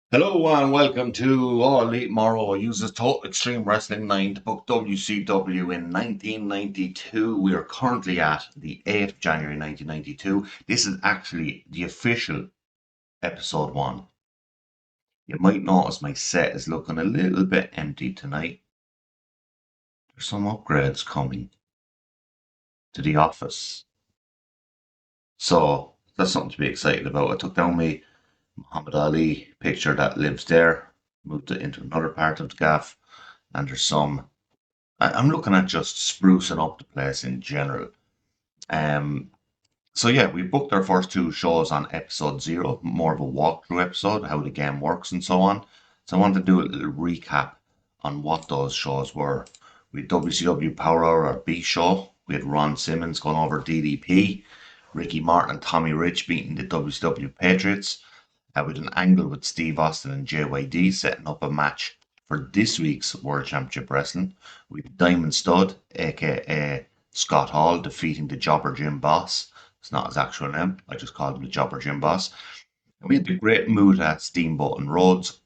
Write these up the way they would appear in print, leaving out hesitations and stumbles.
Hello and welcome to Elite Morro uses Total Extreme Wrestling 9 to book WCW in 1992. We are currently at the 8th of January 1992. This is actually the official episode 1. You might notice my set is looking a little bit empty tonight. There's some upgrades coming to the office. So that's something to be excited about. I took down my Muhammad Ali picture that lives there, moved it into another part of the gaff, and there's some I'm looking at just sprucing up the place in general. Um, so yeah, we booked our first two shows on episode 0, more of a walkthrough episode, how the game works and so on. So I wanted to do a little recap on what those shows were. We had WCW Power Hour, our B show. We had Ron Simmons going over DDP, Ricky Martin and Tommy Rich beating the WCW Patriots. With an angle with Steve Austin and JYD setting up a match for this week's World Championship Wrestling with Diamond Stud, aka Scott Hall, defeating the Jobber Jim Boss. It's not his actual name, I just called him the Jobber Jim Boss. And we had the Great Muta, Steamboat and Rhodes,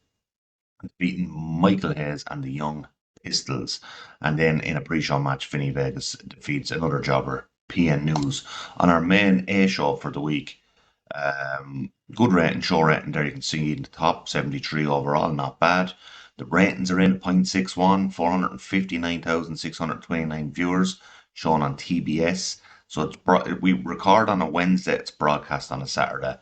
beating Michael Hayes and the Young Pistols. And then in a pre-show match, Vinny Vegas defeats another jobber, PN News. On our main A show for the week, good rating, show rating there. You can see in the top 73 overall, not bad. The ratings are in 0.61, 459,629 viewers shown on TBS. So we record on a Wednesday, it's broadcast on a Saturday.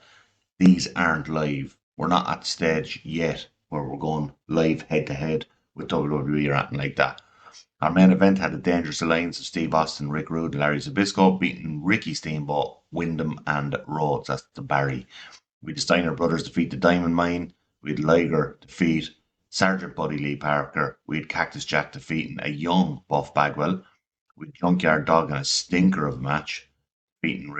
These aren't live. We're not at the stage yet where we're going live head to head with WWE or anything like that. Our main event had a dangerous alliance of Steve Austin, Rick Rude, and Larry Zbyszko beating Ricky Steamboat, Wyndham, and Rhodes. That's the Barry. We had the Steiner brothers defeat the Diamond Mine. We had Liger defeat Sergeant Buddy Lee Parker. We had Cactus Jack defeating a young Buff Bagwell. We had Junkyard Dog in a stinker of a match, beating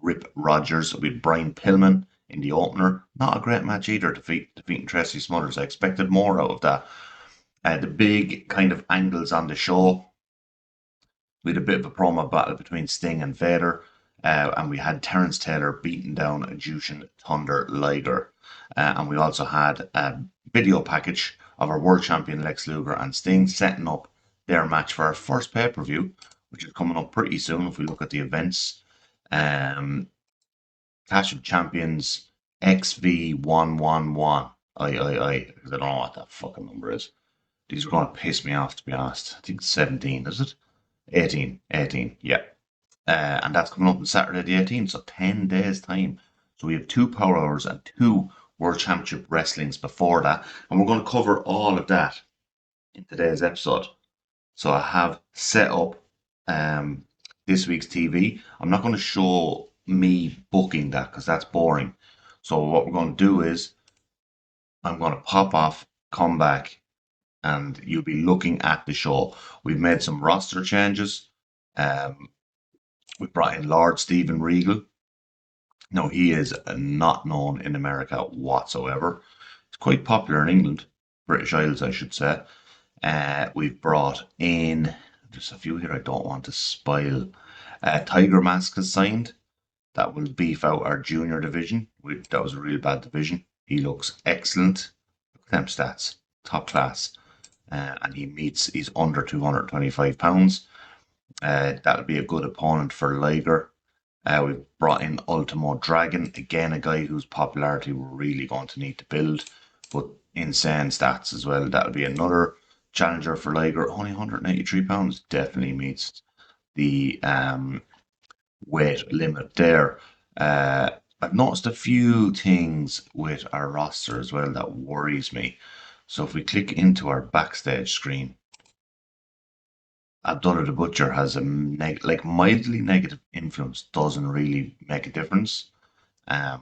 Rip Rogers. We had Brian Pillman in the opener. Not a great match either, defeating Tracy Smothers. I expected more out of that. The big kind of angles on the show. We had a bit of a promo battle between Sting and Vader, and we had Terrence Taylor beating down a Jushin Thunder Liger. And we also had a video package of our world champion Lex Luger and Sting setting up their match for our first pay per view, which is coming up pretty soon if we look at the events. Clash of Champions XV111. Because I don't know what that fucking number is. These are going to piss me off, to be honest. I think it's 17, is it? 18, yeah. And that's coming up on Saturday the 18th, so 10 days' time. So we have 2 Power Hours and 2 World Championship Wrestlings before that. And we're going to cover all of that in today's episode. So I have set up this week's TV. I'm not going to show me booking that because that's boring. So what we're going to do is I'm going to pop off, come back, and you'll be looking at the show. We've made some roster changes. We brought in Lord Stephen Regal. No, he is not known in America whatsoever. He's quite popular in England, British Isles, I should say. We've brought in, there's a few here I don't want to spoil. Tiger Mask has signed. That will beef out our junior division. That was a real bad division. He looks excellent. Look at them stats. Top class. And he's under 225 pounds. That'll be a good opponent for Liger. We've brought in Ultimo Dragon, again a guy whose popularity we're really going to need to build, but insane stats as well. That'll be another challenger for Liger. Only 183 pounds, definitely meets the weight limit there. I've noticed a few things with our roster as well that worries me. So if we click into our backstage screen, Abdullah the Butcher has a mildly negative influence. Doesn't really make a difference. But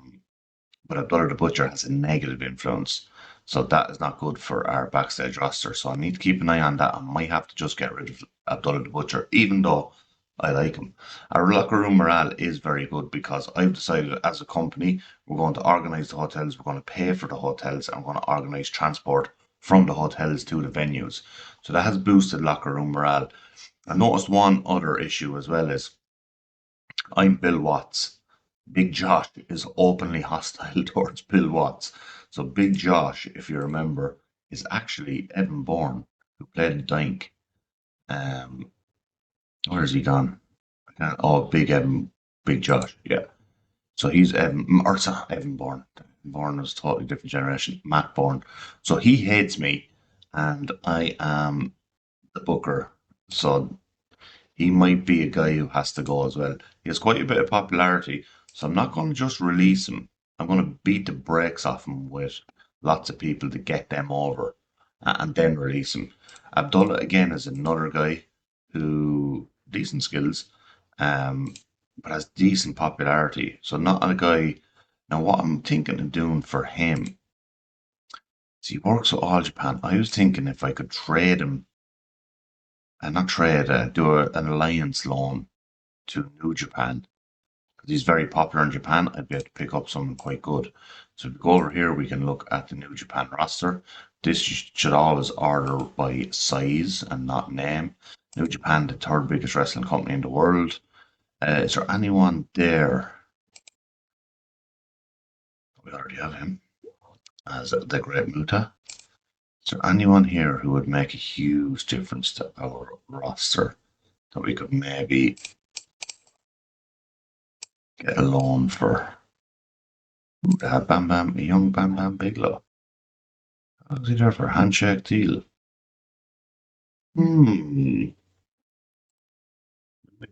Abdullah the Butcher has a negative influence. So that is not good for our backstage roster. So I need to keep an eye on that. I might have to just get rid of Abdullah the Butcher, even though I like him. Our locker room morale is very good because I've decided as a company we're going to organise the hotels, we're going to pay for the hotels, and we're going to organise transport from the hotels to the venues. So that has boosted locker room morale. I noticed one other issue as well is I'm Bill Watts. Big Josh is openly hostile towards Bill Watts. So Big Josh, if you remember, is actually Evan Bourne, who played Dink. Um, where's he gone? Oh, Big Evan, Big Josh, yeah. So he's Evan, or it's not Evan Bourne. Bourne was a totally different generation. Matt Bourne. So he hates me, and I am the booker. So he might be a guy who has to go as well. He has quite a bit of popularity, so I'm not going to just release him. I'm going to beat the brakes off him with lots of people to get them over and then release him. Abdullah, again, is another guy who, decent skills, um, but has decent popularity. So, not a guy. Now, what I'm thinking of doing for him is he works with All Japan. I was thinking if I could trade him, and not trade, an alliance loan to New Japan, because he's very popular in Japan. I'd be able to pick up someone quite good. So if we go over here, we can look at the New Japan roster. This should always order by size and not name. New Japan, the third biggest wrestling company in the world. Is there anyone there? We already have him as the Great Muta. Is there anyone here who would make a huge difference to our roster that we could maybe get a loan for? Bam Bam, young Bam Bam Bigelow. How's he there for a handshake deal? Might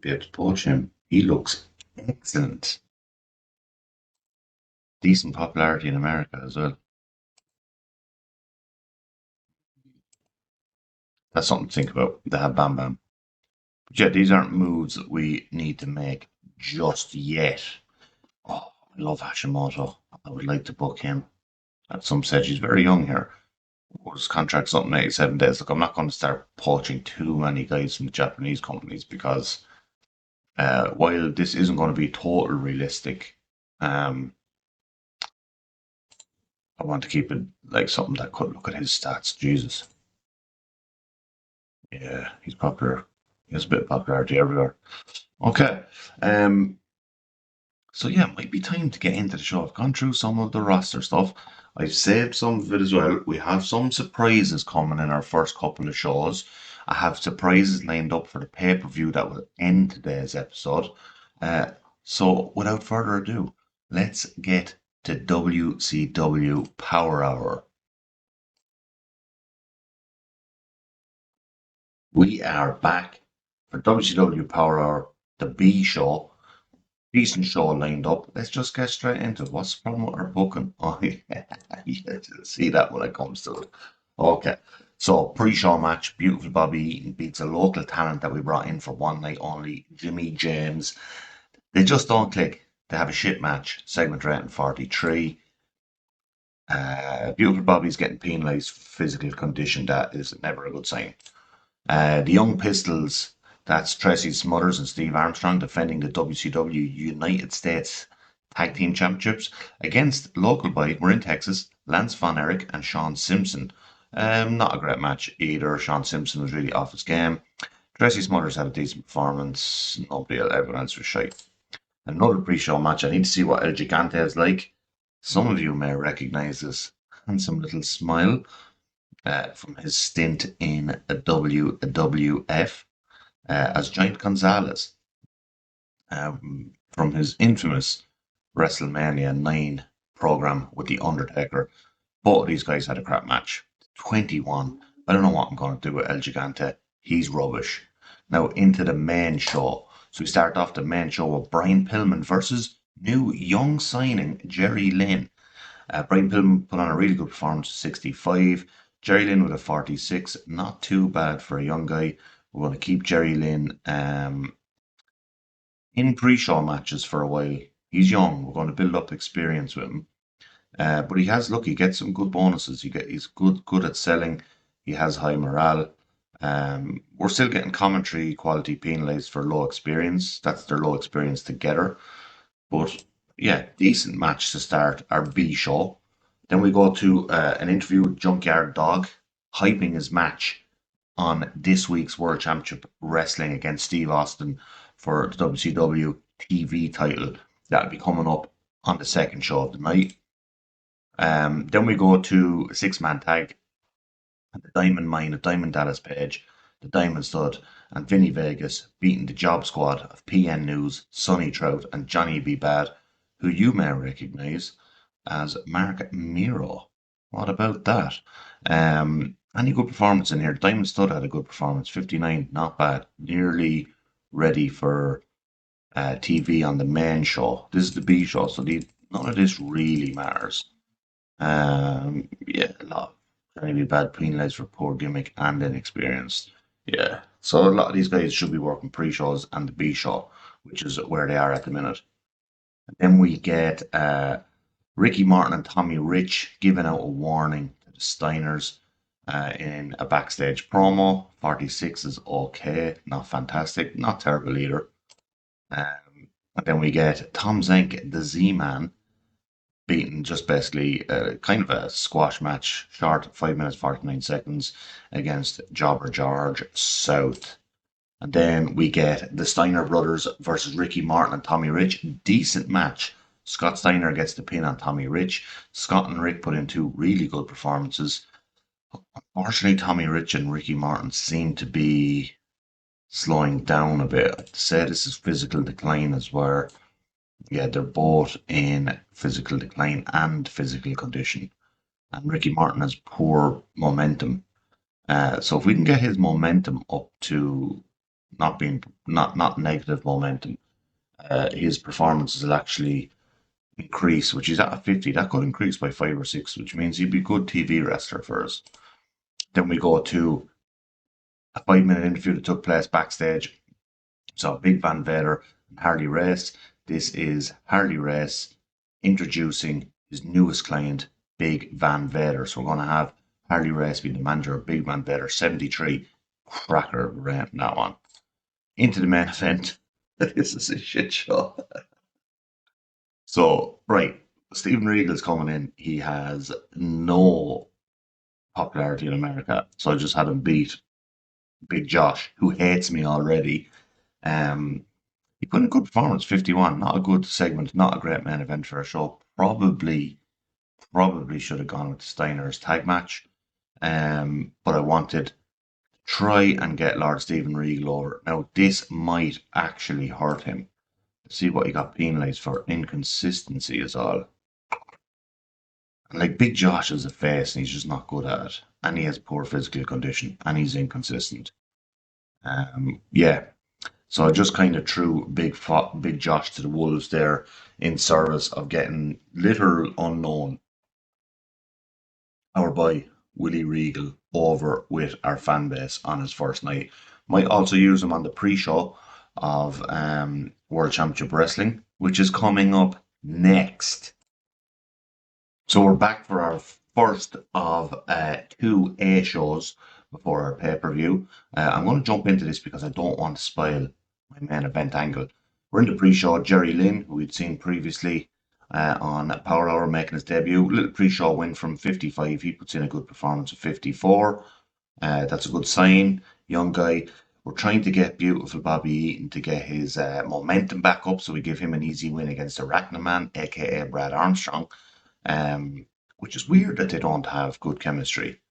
be able to poach him. He looks excellent. Decent popularity in America as well. That's something to think about. They have Bam Bam. But yeah, these aren't moves that we need to make just yet. Oh, I love Hashimoto. I would like to book him at some stage. He's very young here. His contract's up in 87 days. Look, I'm not going to start poaching too many guys from the Japanese companies because while this isn't going to be total realistic, um, I want to keep it like something that could look at his stats. Jesus. Yeah, he's popular. He has a bit of popularity everywhere. Okay. Um, so yeah, it might be time to get into the show. I've gone through some of the roster stuff. I've saved some of it as well. We have some surprises coming in our first couple of shows. I have surprises lined up for the pay-per-view that will end today's episode. Uh, so without further ado, let's get to WCW Power Hour. We are back for WCW Power Hour, the B show. Decent show lined up. Let's just get straight into it. What's the problem with our booking? Oh, yeah, you see that when it comes to it. Okay, so pre-show match, beautiful Bobby Eaton beats a local talent that we brought in for one night only, Jimmy James. They just don't click. They have a shit match. Segment rating 43. Beautiful Bobby's getting penalised for physical condition. That is never a good sign. The Young Pistols, that's Tracy Smothers and Steve Armstrong defending the WCW United States Tag Team Championships against local boy, we're in Texas, Lance Von Erich and Sean Simpson. Not a great match either. Sean Simpson was really off his game. Tracy Smothers had a decent performance. Everyone else was shite. Another pre-show match. I need to see what El Gigante is like. Some of you may recognize this handsome little smile from his stint in WWF as Giant Gonzalez, from his infamous WrestleMania 9 program with The Undertaker. Both of these guys had a crap match. 21. I don't know what I'm going to do with El Gigante. He's rubbish. Now into the main show. So we start off the main show with Brian Pillman versus new young signing Jerry Lynn. Brian Pillman put on a really good performance, 65. Jerry Lynn with a 46. Not too bad for a young guy. We're going to keep Jerry Lynn in pre-show matches for a while. He's young. We're going to build up experience with him. But he gets some good bonuses. He's good at selling. He has high morale. We're still getting commentary quality penalised for low experience. That's their low experience together. But yeah, decent match to start our B show. Then we go to an interview with Junkyard Dog, hyping his match on this week's World Championship Wrestling against Steve Austin for the WCW TV title. That'll be coming up on the second show of the night. Then we go to a six-man tag. The Diamond Mine of Diamond Dallas Page, the Diamond Stud, and Vinny Vegas beating the Job Squad of PN News, Sonny Trout, and Johnny B. Bad, who you may recognise as Mark Miro. What about that? Any good performance in here? Diamond Stud had a good performance, 59, not bad. Nearly ready for TV on the main show. This is the B show, so none of this really matters. Yeah, a lot. Trying to be bad penalised for poor gimmick and inexperienced. Yeah, so a lot of these guys should be working pre-shows and the B show, which is where they are at the minute. And then we get Ricky Martin and Tommy Rich giving out a warning to the Steiners in a backstage promo. 46 is okay, not fantastic, not terrible either. And then we get Tom Zenk, the Z-Man, beaten just basically kind of a squash match, short 5 minutes 49 seconds against Jobber George South. And then we get the Steiner brothers versus Ricky Martin and Tommy Rich. Decent match. Scott Steiner gets the pin on Tommy Rich. Scott and Rick put in two really good performances. Unfortunately, Tommy Rich and Ricky Martin seem to be slowing down a bit. I'd say this is physical decline as well. Yeah, they're both in physical decline and physical condition. And Ricky Martin has poor momentum. So if we can get his momentum up to not negative momentum, his performances will actually increase, which is at a 50. That could increase by 5 or 6, which means he'd be a good TV wrestler for us. Then we go to a 5 minute interview that took place backstage. So Big Van Vader and Harley Race. This is Harley Race introducing his newest client, Big Van Vader. So we're going to have Harley Race be the manager of Big Van Vader, 73. Cracker rant that one. Into the main event. This is a shit show. So, right, Steven Regal's coming in. He has no popularity in America. So I just had him beat Big Josh, who hates me already. He put in a good performance, 51. Not a good segment, not a great main event for a show. Probably should have gone with the Steiners tag match. But I wanted to try and get Lord Steven Regal over. Now, this might actually hurt him. See what he got penalised for. Inconsistency is all. And like Big Josh is a face and he's just not good at it. And he has poor physical condition and he's inconsistent. Yeah. So I just kind of threw Big Josh to the wolves there in service of getting literal unknown our boy Willie Regal over with our fan base on his first night. Might also use him on the pre-show of World Championship Wrestling, which is coming up next. So we're back for our first of 2 A shows before our pay-per-view. I'm going to jump into this because I don't want to spoil my main event angle. We're in the pre-show. Jerry Lynn, who we'd seen previously on Power Hour, making his debut. Little pre-show win from 55. He puts in a good performance of 54. That's a good sign. Young guy. We're trying to get beautiful Bobby Eaton to get his momentum back up, so we give him an easy win against Arachnaman, aka Brad Armstrong. Which is weird that they don't have good chemistry.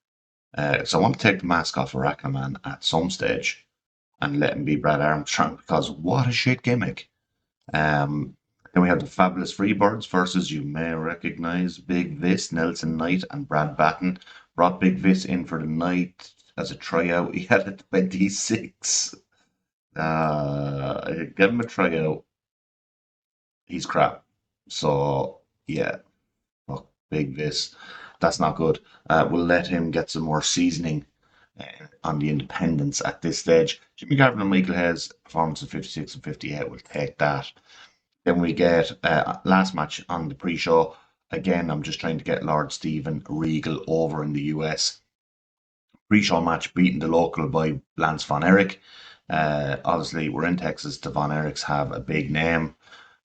So I want to take the mask off Arachnaman at some stage and let him be Brad Armstrong, because what a shit gimmick. Then we have the Fabulous Freebirds versus, you may recognize, Big Vis, Nelson Knight, and Brad Batten. Brought Big Vis in for the night as a tryout. He had a 26. Give him a tryout. He's crap. So, yeah. Fuck Big Vis. That's not good. We'll let him get some more seasoning on the independents at this stage. Jimmy Garvin and Michael Hayes, performance of 56 and 58. We'll take that. Then we get last match on the pre-show. Again, I'm just trying to get Lord Steven Regal over in the US. Pre-show match beating the local boy Lance Von Erich. Obviously, we're in Texas. The Von Erichs have a big name.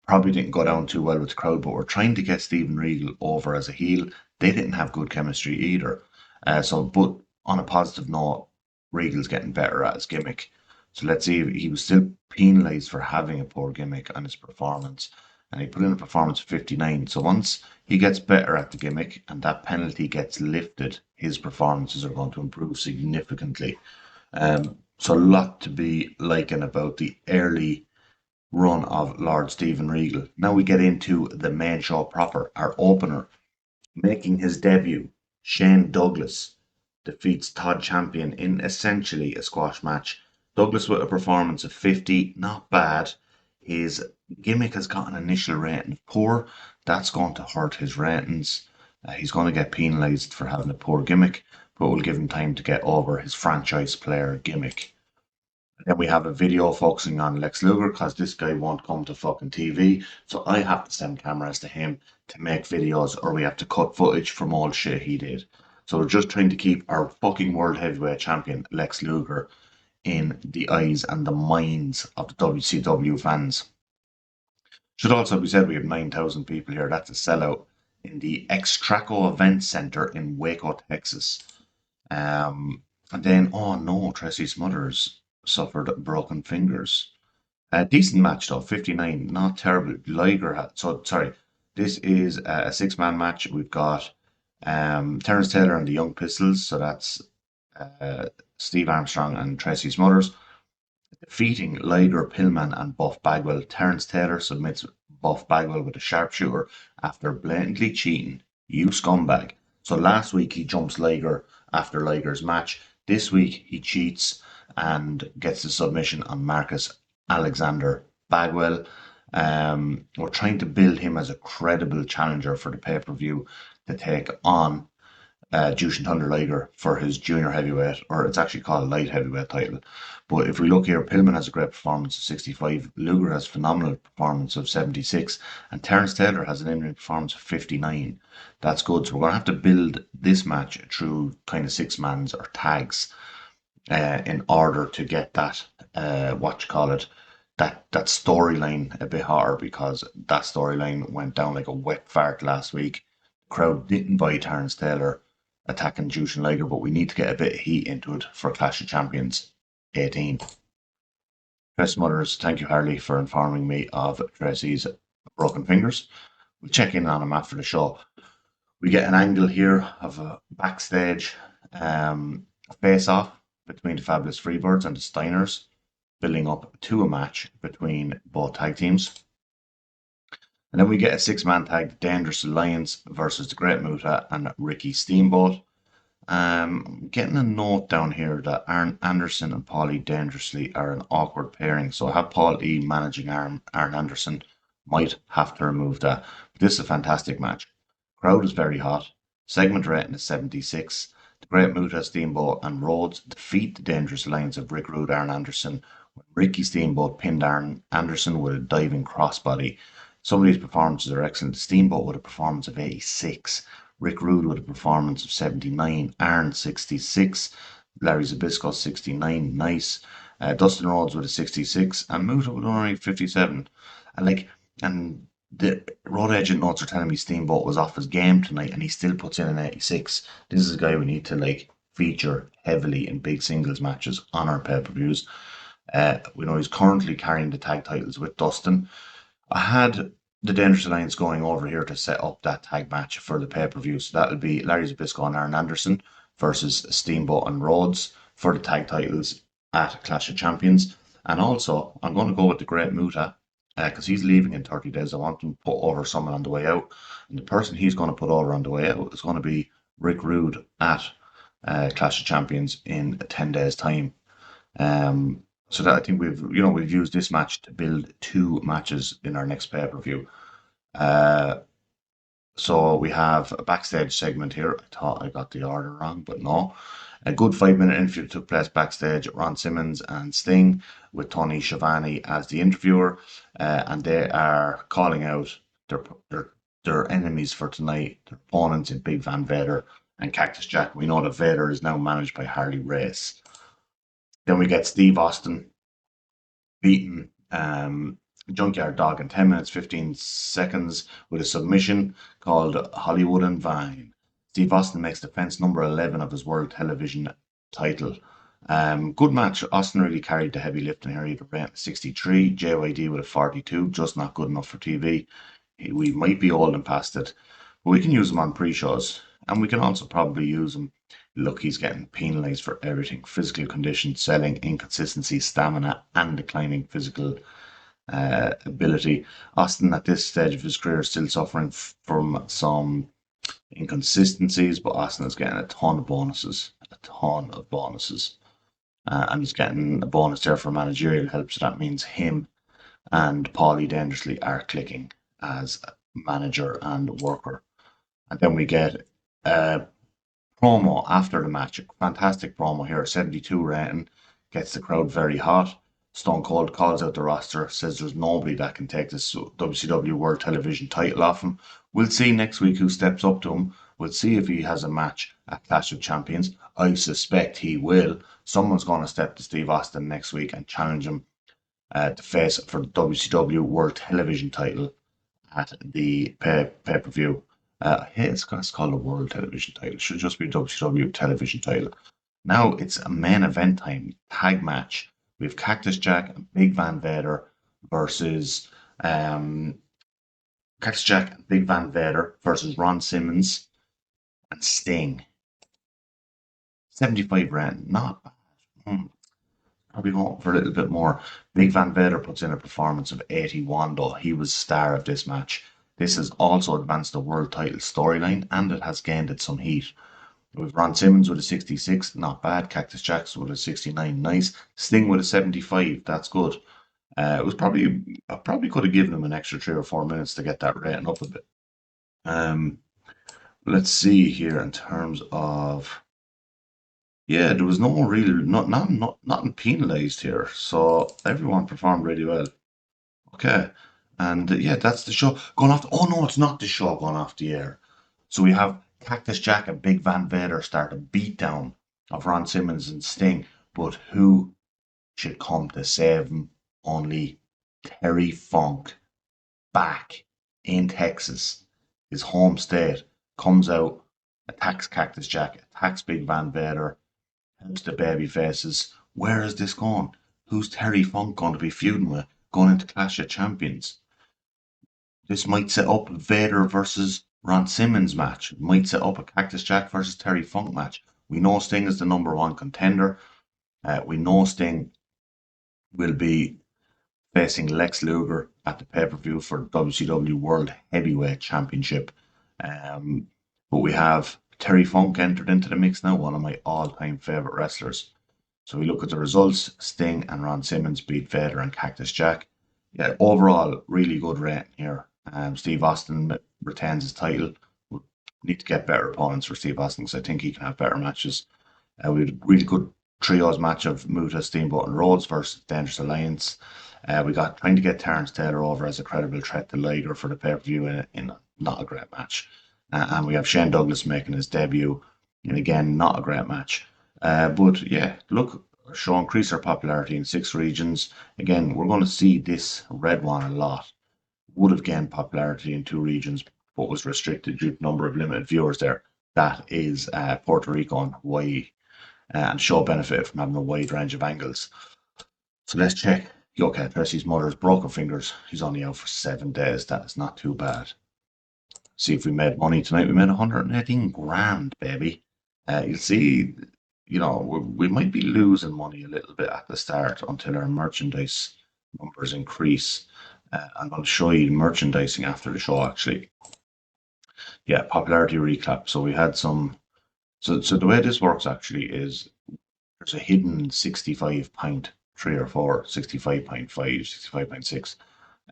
Probably didn't go down too well with the crowd, but we're trying to get Steven Regal over as a heel. They didn't have good chemistry either. But on a positive note, Regal's getting better at his gimmick. So let's see, he was still penalised for having a poor gimmick on his performance. and he put in a performance of 59. So once he gets better at the gimmick and that penalty gets lifted, his performances are going to improve significantly. So a lot to be liking about the early run of Lord Stephen Regal. Now we get into the main show proper, our opener. Making his debut, Shane Douglas defeats Todd Champion in essentially a squash match. Douglas with a performance of 50, not bad. His gimmick has got an initial rating of poor. That's going to hurt his ratings. He's going to get penalised for having a poor gimmick, but we'll give him time to get over his franchise player gimmick. Then we have a video focusing on Lex Luger because this guy won't come to fucking TV. So I have to send cameras to him to make videos, or we have to cut footage from all shit he did. So we're just trying to keep our fucking world heavyweight champion, Lex Luger, in the eyes and the minds of the WCW fans. Should also be said we have 9,000 people here. That's a sellout in the Extraco Event Center in Waco, Texas. And then, oh no, Tracy Smothers suffered broken fingers. Decent match though, 59, not terrible. Liger had, so sorry, this is a six-man match. We've got Terrence Taylor and the Young Pistols, so that's Steve Armstrong and Tracy Smothers. Defeating Liger, Pillman, and Buff Bagwell. Terrence Taylor submits Buff Bagwell with a sharpshooter after blatantly cheating. You scumbag. So last week he jumps Liger after Liger's match. This week he cheats and gets the submission on Marcus Alexander Bagwell. We're trying to build him as a credible challenger for the pay-per-view to take on Jushin Thunder Liger for his junior heavyweight, or it's actually called light heavyweight title. But if we look here, Pillman has a great performance of 65, Luger has a phenomenal performance of 76, and Terrence Taylor has an in-ring performance of 59. That's good. So we're going to have to build this match through kind of six-mans or tags in order to get that, that storyline a bit harder, because that storyline went down like a wet fart last week. The crowd didn't buy Terrence Taylor attacking Jushin Liger, but we need to get a bit of heat into it for Clash of Champions 18. Tracy Smothers, thank you, Harley, for informing me of Tracy's broken fingers. We'll check in on him after the show. We get an angle here of a backstage face-off between the Fabulous Freebirds and the Steiners, building up to a match between both tag teams. And then we get a six-man tag, the Dangerous Alliance versus the Great Muta and Ricky Steamboat. Getting a note down here that Arn Anderson and Paulie Dangerously are an awkward pairing. So I have Paul E managing Arn Anderson. Might have to remove that. But this is a fantastic match. Crowd is very hot. Segment rating is 76. The Great Muta, Steamboat and Rhodes defeat the Dangerous Alliance of Rick Rude, Arn Anderson, when Ricky Steamboat pinned Arn Anderson with a diving crossbody. Some of these performances are excellent. Steamboat with a performance of 86. Rick Rude with a performance of 79. Arn 66. Larry Zbyszko 69. Nice. Dustin Rhodes with a 66. And Muta with only 57. And the road agent notes are telling me Steamboat was off his game tonight and he still puts in an 86. This is a guy we need to feature heavily in big singles matches on our pay-per-views. We know he's currently carrying the tag titles with Dustin. I had the Dangerous Alliance going over here to set up that tag match for the pay-per-view. So that'll be Larry Zbyszko and Arn Anderson versus Steamboat and Rhodes for the tag titles at Clash of Champions. And also, I'm going to go with the Great Muta because he's leaving in 30 days. I want him to put over someone on the way out. And the person he's going to put over on the way out is going to be Rick Rude at Clash of Champions in 10 days' time. So that I think we've used this match to build two matches in our next pay-per-view. So we have a backstage segment here. I thought I got the order wrong, but no. A good 5-minute interview took place backstage. Ron Simmons and Sting with Tony Schiavone as the interviewer, and they are calling out their enemies for tonight, their opponents in Big Van Vader and Cactus Jack. We know that Vader is now managed by Harley Race. Then we get Steve Austin beating Junkyard Dog in 10 minutes 15 seconds with a submission called Hollywood and Vine. Steve Austin makes defense number 11 of his World Television title Good match. Austin really carried the heavy lifting here. He had a rate of 63, JYD with a 42, just not good enough for TV. We might be old and past it, but we can use him on pre-shows, and we can also probably use him. Look, he's getting penalised for everything: physical condition, selling, inconsistency, stamina, and declining physical ability. Austin, at this stage of his career, is still suffering from some inconsistencies, but Austin is getting a ton of bonuses, a ton of bonuses. And he's getting a bonus there for managerial help, so that means him and Paulie Dangerously are clicking as manager and worker. And then we get a promo after the match. A fantastic promo here, 72 rating, gets the crowd very hot. Stone Cold calls out the roster, says there's nobody that can take this WCW World Television title off him. We'll see next week who steps up to him. We'll see if he has a match at Clash of Champions. I suspect he will. Someone's going to step to Steve Austin next week and challenge him to face for the WCW World Television title at the pay-per-view. It's called a World Television title. It should just be WCW Television title. Now it's a main event time tag match. We have Cactus Jack and Big Van Vader versus Cactus Jack and Big Van Vader versus Ron Simmons and Sting. 75 rand, not bad. Probably going for a little bit more. Big Van Vader puts in a performance of 81 though. He was star of this match. This has also advanced the world title storyline and it has gained it some heat. With Ron Simmons with a 66, not bad. Cactus Jackson with a 69, nice. Sting with a 75, that's good. It was I probably could have given him an extra 3 or 4 minutes to get that rating up a bit. Let's see here in terms of, yeah, there was no real, nothing penalised here, so everyone performed really well. Okay, and yeah, that's the show going off. Oh no, it's not the show going off the air. So we have Cactus Jack and Big Van Vader start a beatdown of Ron Simmons and Sting, but who should come to save him? Only Terry Funk, back in Texas, his home state, comes out, attacks Cactus Jack, attacks Big Van Vader, helps the baby faces. Where is this going? Who's Terry Funk going to be feuding with going into Clash of Champions? This might set up a Vader versus Ron Simmons match. It might set up a Cactus Jack versus Terry Funk match. We know Sting is the #1 contender. We know Sting will be facing Lex Luger at the pay-per-view for WCW World Heavyweight Championship. But we have Terry Funk entered into the mix now, one of my all-time favourite wrestlers. So we look at the results. Sting and Ron Simmons beat Vader and Cactus Jack. Yeah, overall, really good rating here. Steve Austin retains his title. We need to get better opponents for Steve Austin because I think he can have better matches. We had a really good trios match of Muta, Steamboat, and Rhodes versus Dangerous Alliance. We got trying to get Terrence Taylor over as a credible threat to Liger for the pay-per-view in not a great match. And we have Shane Douglas making his debut, and again, not a great match. But yeah, look, show increase our popularity in 6 regions. Again, we're going to see this red one a lot. Would have gained popularity in 2 regions, but was restricted due to number of limited viewers there. That is Puerto Rico and Hawaii, and show benefited from having a wide range of angles. So let's check. Okay, Tracy's mother's broken fingers. He's only out for 7 days. That is not too bad. See if we made money tonight. We made 118 grand, baby. You'll see, we might be losing money a little bit at the start until our merchandise numbers increase. I'm going to show you merchandising after the show, actually. Yeah, popularity recap. So we had some. So the way this works actually is there's a hidden 65.3 or 4, 65.5, 65.6.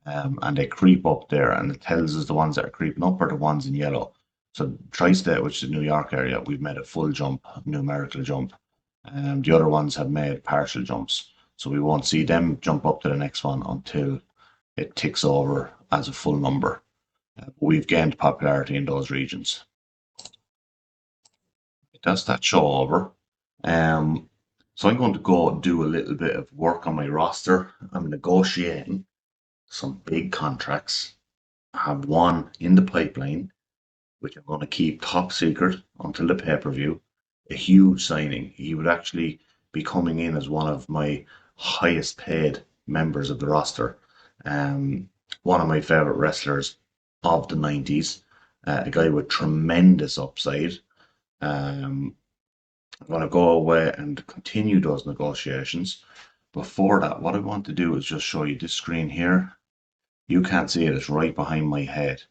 And they creep up there, and it tells us the ones that are creeping up are the ones in yellow. So Tri-State, which is the New York area, we've made a full jump, numerical jump. The other ones have made partial jumps. So we won't see them jump up to the next one until it ticks over as a full number. We've gained popularity in those regions. That's that show over. So I'm going to go do a little bit of work on my roster. I'm negotiating some big contracts. I have one in the pipeline, which I'm going to keep top secret until the pay-per-view. A huge signing. He would actually be coming in as one of my highest paid members of the roster. Um, One of my favorite wrestlers of the 90s, a guy with tremendous upside. Um, I'm going to go away and continue those negotiations. Before that, what I want to do is just show you this screen here. You can't see it, it's right behind my head.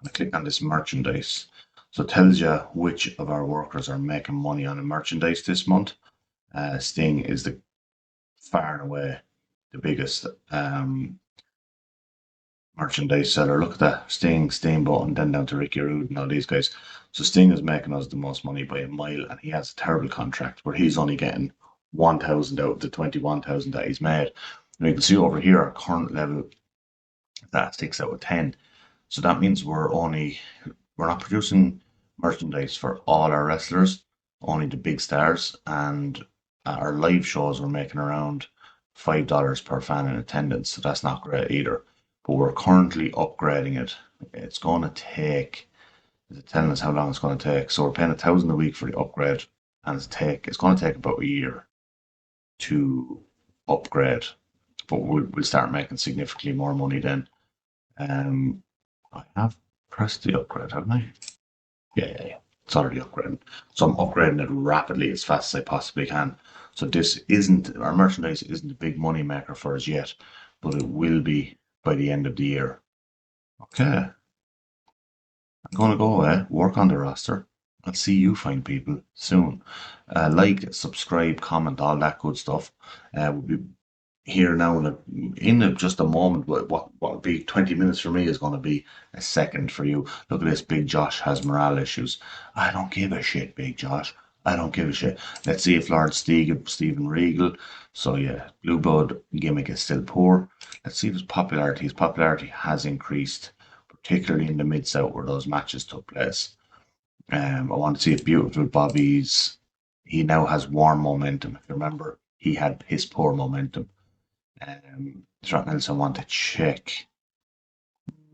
I click on this merchandise. So it tells you which of our workers are making money on the merchandise this month. Sting is the far and away the biggest merchandise seller. Look at that. Sting, Steamboat, and then down to Ricky Rude and all these guys. So Sting is making us the most money by a mile, and he has a terrible contract where he's only getting 1,000 out of the 21,000 that he's made. And you can see over here, our current level, that 6 out of 10. So that means we're not producing merchandise for all our wrestlers, only the big stars, and our live shows we're making around $5 per fan in attendance, so that's not great either. But we're currently upgrading it. It's going to take, is it telling us how long it's going to take? So we're paying 1,000 a week for the upgrade, and it's going to take about a year to upgrade, but we'll start making significantly more money then. I have pressed the upgrade, haven't I? Yeah. It's already upgrading. So I'm upgrading it rapidly as fast as I possibly can. So our merchandise isn't a big money maker for us yet, but it will be by the end of the year. Okay. I'm going to go away, work on the roster. I'll see you find people soon. Like, subscribe, comment, all that good stuff. We'll be here now in just a moment. What will be 20 minutes for me is going to be a second for you. Look at this. Big Josh has morale issues. I don't give a shit, Big Josh. I don't give a shit. Let's see if Lord Steven Regal. So yeah, Blue Blood gimmick is still poor. Let's see his popularity. His popularity has increased, particularly in the Mid South where those matches took place. I want to see if Beautiful Bobby's. He now has warm momentum. If you remember, he had piss poor momentum. Is there anything else I want to check?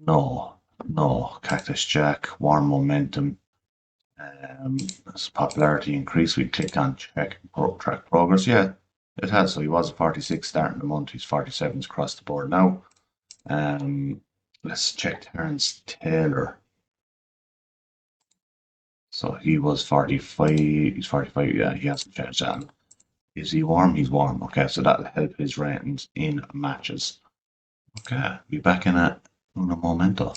No. Cactus Jack, warm momentum. As popularity increased, we click on check track progress. Yeah, it has. So he was a 46 starting the month. He's 47s across the board now. Let's check Terrence Taylor. So he was 45. He's 45. Yeah, he hasn't changed that. Is he warm? He's warm. Okay, so that'll help his ratings in matches. Okay, be back in a momento.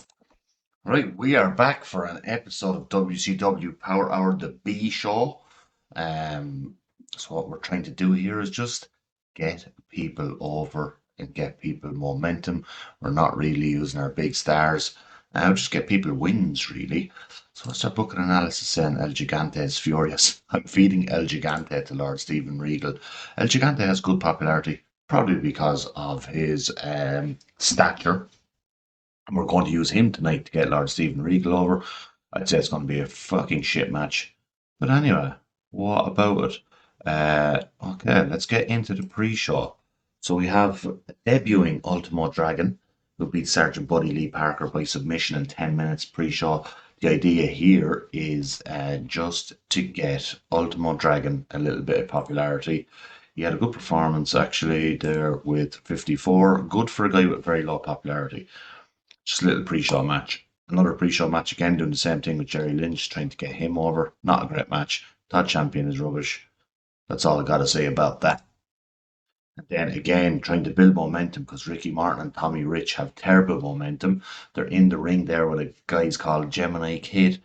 Right, we are back for an episode of WCW Power Hour, the B Show. So what we're trying to do here is just get people over and get people momentum. We're not really using our big stars. Just get people wins, really. So let's start booking analysis saying El Gigante is furious. I'm feeding El Gigante to Lord Steven Regal. El Gigante has good popularity, probably because of his stature. And we're going to use him tonight to get Lord Steven Regal over. I'd say it's going to be a fucking shit match. But anyway, what about it? Okay, let's get into the pre-show. So we have debuting Ultimo Dragon, who beat Sergeant Buddy Lee Parker by submission in 10 minutes pre-show. The idea here is just to get Ultimo Dragon a little bit of popularity. He had a good performance actually there with 54. Good for a guy with very low popularity. Just a little pre-show match. Another pre-show match again, doing the same thing with Jerry Lynch, trying to get him over. Not a great match. Todd Champion is rubbish. That's all I got to say about that. And then again, trying to build momentum because Ricky Martin and Tommy Rich have terrible momentum. They're in the ring there with a guys called Gemini Kid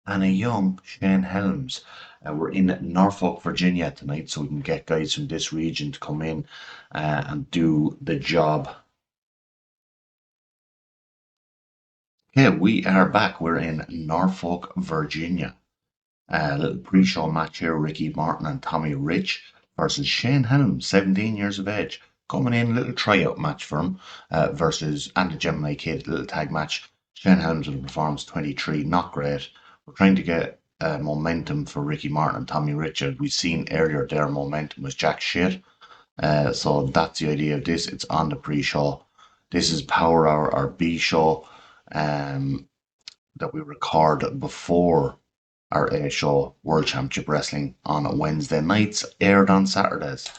and a young Shane Helms. We're in Norfolk, Virginia tonight, so we can get guys from this region to come in and do the job. Okay, we are back. We're in Norfolk, Virginia. A little pre-show match here, Ricky Martin and Tommy Rich versus Shane Helms, 17 years of age. Coming in, a little tryout match for him versus and the Gemini Kid, a little tag match. Shane Helms with a performance 23, not great. We're trying to get momentum for Ricky Martin and Tommy Rich. We've seen earlier their momentum was jack shit. So that's the idea of this. It's on the pre-show. This is Power Hour, our B show that we record before our A show, World Championship Wrestling, on Wednesday nights, aired on Saturdays.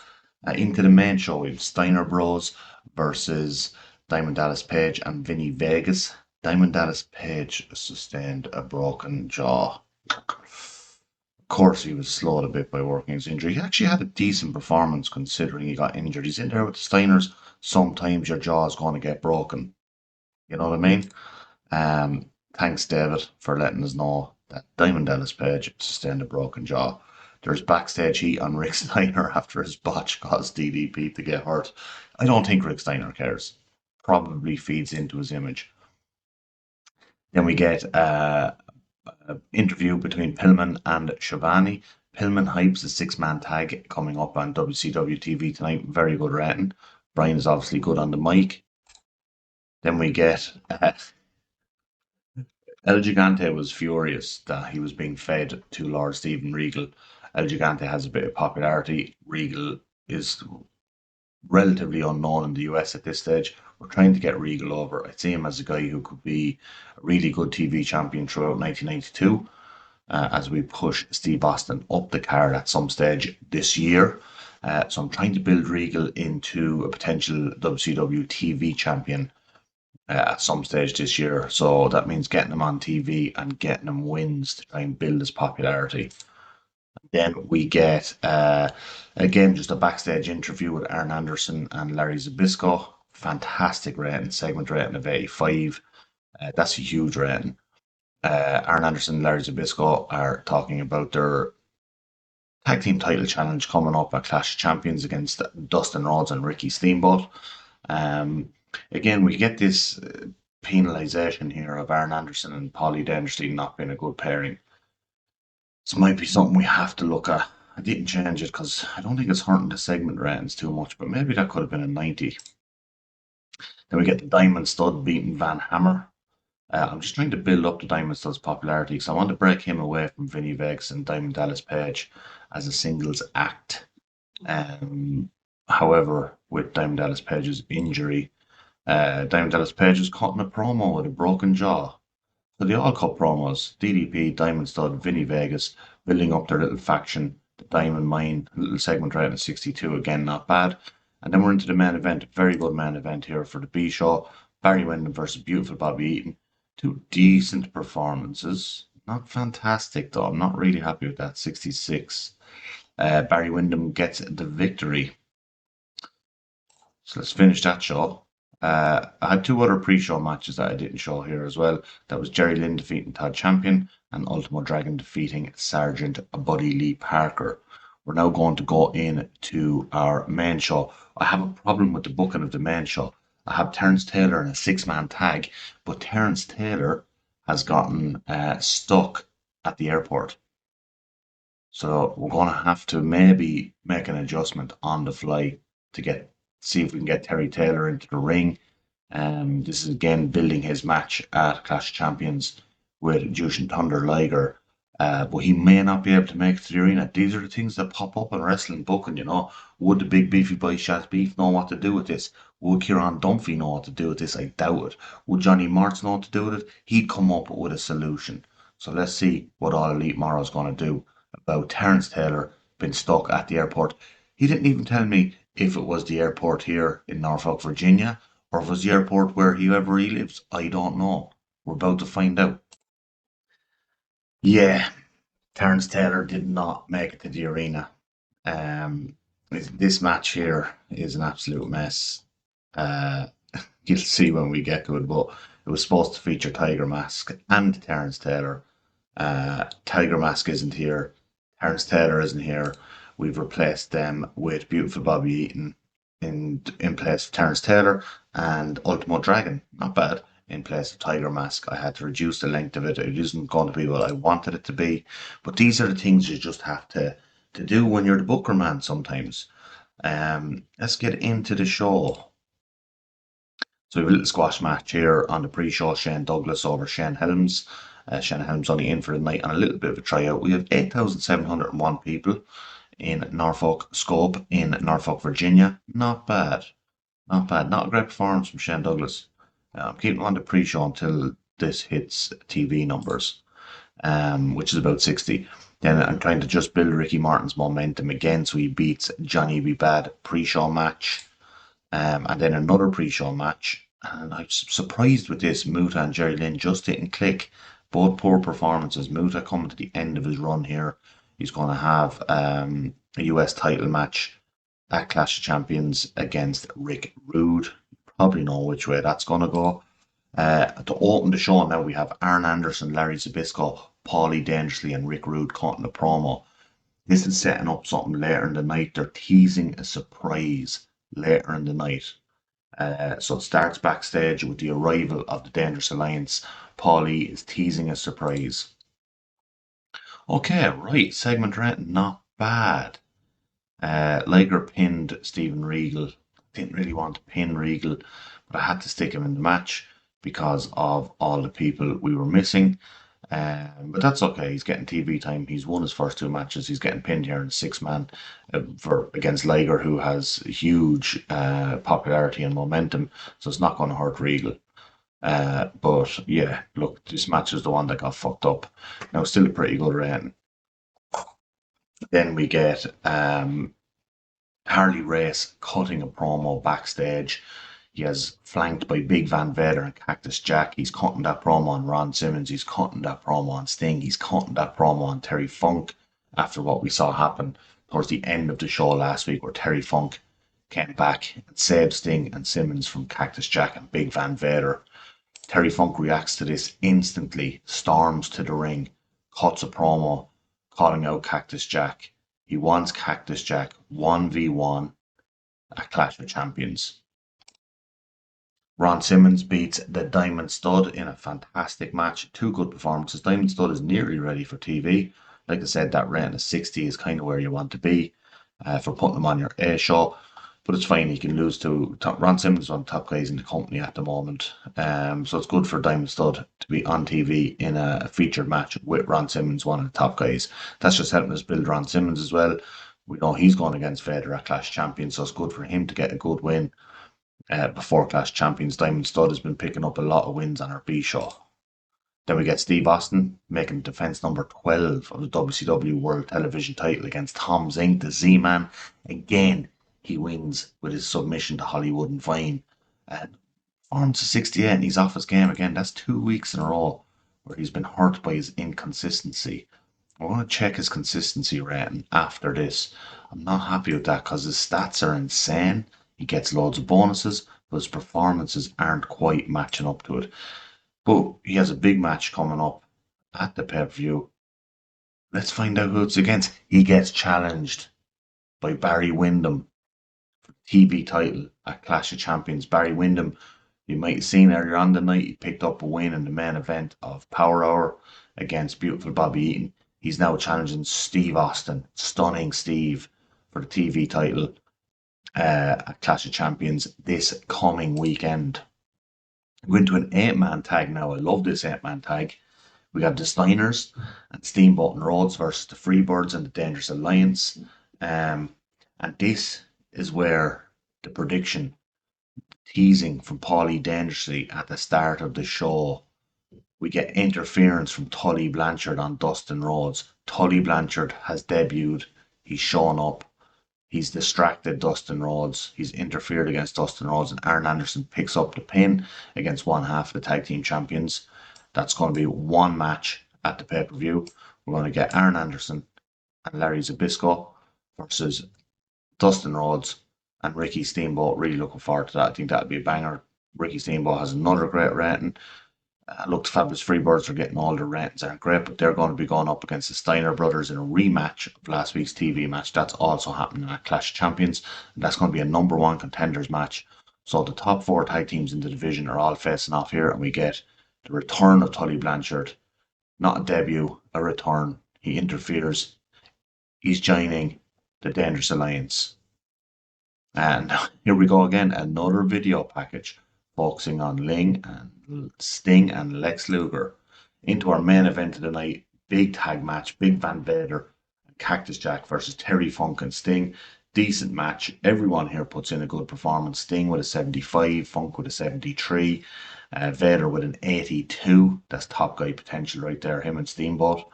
Into the main show, we have Steiner Bros versus Diamond Dallas Page and Vinny Vegas. Diamond Dallas Page sustained a broken jaw. Of course, he was slowed a bit by working his injury. He actually had a decent performance considering he got injured. He's in there with the Steiners. Sometimes your jaw is going to get broken. You know what I mean? Thanks, David, for letting us know that Diamond Dallas Page sustained a broken jaw. There's backstage heat on Rick Steiner after his botch caused DDP to get hurt. I don't think Rick Steiner cares. Probably feeds into his image. Then we get an interview between Pillman and Schiavone. Pillman hypes a six-man tag coming up on WCW TV tonight. Very good rating. Brian is obviously good on the mic. Then we get El Gigante was furious that he was being fed to Lord Steven Regal. El Gigante has a bit of popularity. Regal is relatively unknown in the US at this stage. We're trying to get Regal over. I see him as a guy who could be a really good TV champion throughout 1992 as we push Steve Austin up the card at some stage this year. So I'm trying to build Regal into a potential WCW TV champion at some stage this year. So that means getting him on TV and getting him wins to try and build his popularity. Then we get, again, just a backstage interview with Arn Anderson and Larry Zbyszko. Fantastic rating, segment rating of 85. That's a huge rating. Arn Anderson and Larry Zbyszko are talking about their tag team title challenge coming up at Clash of Champions against Dustin Rhodes and Ricky Steamboat. Again, we get this penalisation here of Arn Anderson and Paulie Dangerously not being a good pairing. This might be something we have to look at. I didn't change it because I don't think it's hurting the segment ratings too much, but maybe that could have been a 90. Then we get the Diamond Stud beating Van Hammer. I'm just trying to build up the Diamond Stud's popularity because I want to break him away from Vinny Vegas and Diamond Dallas Page as a singles act. However, with Diamond Dallas Page's injury, Diamond Dallas Page is cutting a promo with a broken jaw. So they all cut promos. DDP, Diamond Stud, Vinny Vegas, building up their little faction, the Diamond Mine, little segment right at 62, again, not bad. And then we're into the main event, very good main event here for the B show. Barry Windham versus Beautiful Bobby Eaton. Two decent performances. Not fantastic though, I'm not really happy with that, 66. Barry Windham gets the victory. So let's finish that show. I had two other pre-show matches that I didn't show here as well. That was Jerry Lynn defeating Todd Champion and Ultimo Dragon defeating Sergeant Buddy Lee Parker. We're now going to go into our main show. I have a problem with the booking of the main show. I have Terrence Taylor in a six-man tag, but Terrence Taylor has gotten stuck at the airport. So we're going to have to maybe make an adjustment on the fly to see if we can get Terry Taylor into the ring. This is again building his match at Clash of Champions with Jushin Thunder Liger. But he may not be able to make it to the arena. These are the things that pop up in wrestling booking, you know. Would the big beefy boy Shaz Beef know what to do with this? Would Kieran Dunphy know what to do with this? I doubt it. Would Johnny Martz know what to do with it? He'd come up with a solution. So let's see what All Elite Morro is going to do about Terrence Taylor being stuck at the airport. He didn't even tell me if it was the airport here in Norfolk, Virginia, or if it was the airport wherever he lives. I don't know. We're about to find out. Yeah, Terrence Taylor did not make it to the arena. This match here is an absolute mess. Uh, you'll see when we get to it, but it was supposed to feature Tiger Mask and Terrence Taylor. Tiger Mask isn't here. Terrence Taylor isn't here. We've replaced them with Beautiful Bobby Eaton in place of Terrence Taylor and Ultimo Dragon. Not bad. In place of Tiger Mask. I had to reduce the length of it. It isn't going to be what I wanted it to be. But these are the things you just have to do when you're the booker man sometimes. Let's get into the show. So we have a little squash match here on the pre-show. Shane Douglas over Shane Helms. Shane Helms only in for the night and a little bit of a tryout. We have 8,701 people in Norfolk Scope in Norfolk, Virginia. Not bad. Not bad. Not a great performance from Shane Douglas. I'm keeping on the pre-show until this hits TV numbers. which is about 60. Then I'm trying to just build Ricky Martin's momentum again, so he beats Johnny B. Bad pre-show match, and then another pre-show match. And I'm surprised with this. Muta and Jerry Lynn just didn't click. Both poor performances. Muta coming to the end of his run here. He's going to have a US title match at Clash of Champions against Rick Rude. You probably know which way that's going to go. To open the show now, we have Arn Anderson, Larry Zbyszko, Paulie Dangerously, and Rick Rude cutting the promo. This is setting up something later in the night. They're teasing a surprise later in the night. So it starts backstage with the arrival of the Dangerous Alliance. Paulie is teasing a surprise. Okay, right, segment rent, not bad. Liger pinned Steven Regal. Didn't really want to pin Regal, but I had to stick him in the match because of all the people we were missing. But that's okay. He's getting TV time. He's won his first two matches. He's getting pinned here in 6-man for against Liger, who has huge popularity and momentum. So it's not going to hurt Regal. But yeah, look, this match is the one that got fucked up. Now, still a pretty good rating. Then we get Harley Race cutting a promo backstage. He has flanked by Big Van Vader and Cactus Jack. He's cutting that promo on Ron Simmons. He's cutting that promo on Sting. He's cutting that promo on Terry Funk after what we saw happen towards the end of the show last week, where Terry Funk came back and saved Sting and Simmons from Cactus Jack and Big Van Vader. Terry Funk reacts to this instantly, storms to the ring, cuts a promo, calling out Cactus Jack. He wants Cactus Jack 1v1 at Clash of Champions. Ron Simmons beats the Diamond Stud in a fantastic match. Two good performances. Diamond Stud is nearly ready for TV. Like I said, that rating of 60 is kind of where you want to be for putting him on your A show. But it's fine. He can lose to Ron Simmons, is one of the top guys in the company at the moment. So it's good for Diamond Stud to be on TV in a featured match with Ron Simmons, one of the top guys. That's just helping us build Ron Simmons as well. We know he's going against Vader at Clash Champions, so it's good for him to get a good win before Clash Champions. Diamond Stud has been picking up a lot of wins on our B show. Then we get Steve Austin making defense number 12 of the WCW World Television title against Tom Zink, the Z-Man. Again, he wins with his submission to Hollywood and Vine. Arms to 68 and he's off his game again. That's 2 weeks in a row where he's been hurt by his inconsistency. I want to check his consistency rating after this. I'm not happy with that because his stats are insane. He gets loads of bonuses, but his performances aren't quite matching up to it. But he has a big match coming up at the pay-per-view. Let's find out who it's against. He gets challenged by Barry Windham for the TV title at Clash of Champions. Barry Windham, you might have seen earlier on the night, he picked up a win in the main event of Power Hour against Beautiful Bobby Eaton. He's now challenging Steve Austin, Stunning Steve, for the TV title at Clash of Champions this coming weekend. We're into an 8-man tag now. I love this 8-man tag. We got the Steiners and Steamboat and Rhodes versus the Freebirds and the Dangerous Alliance. And this is where the prediction, teasing from Paulie Dangerously at the start of the show, we get interference from Tully Blanchard on Dustin Rhodes. Tully Blanchard has debuted. He's shown up. He's distracted Dustin Rhodes. He's interfered against Dustin Rhodes, and Arn Anderson picks up the pin against one half of the tag team champions. That's going to be one match at the pay-per-view. We're going to get Arn Anderson and Larry Zbyszko versus Dustin Rhodes and Ricky Steamboat. Really looking forward to that. I think that'll be a banger. Ricky Steamboat has another great rating. Look, the Fabulous Freebirds are getting all their ratings aren't great, but they're going to be going up against the Steiner brothers in a rematch of last week's TV match. That's also happening at Clash of Champions, and that's going to be a number one contenders match. So the top 4 tag teams in the division are all facing off here, and we get the return of Tully Blanchard. Not a debut, a return. He interferes. He's joining the Dangerous Alliance. And here we go again, another video package focusing on Ling and Sting and Lex Luger. Into our main event of the night, big tag match, Big Van Vader and Cactus Jack versus Terry Funk and Sting. Decent match. Everyone here puts in a good performance. Sting with a 75, Funk with a 73. Vader with an 82. That's top guy potential right there. Him and Steamboat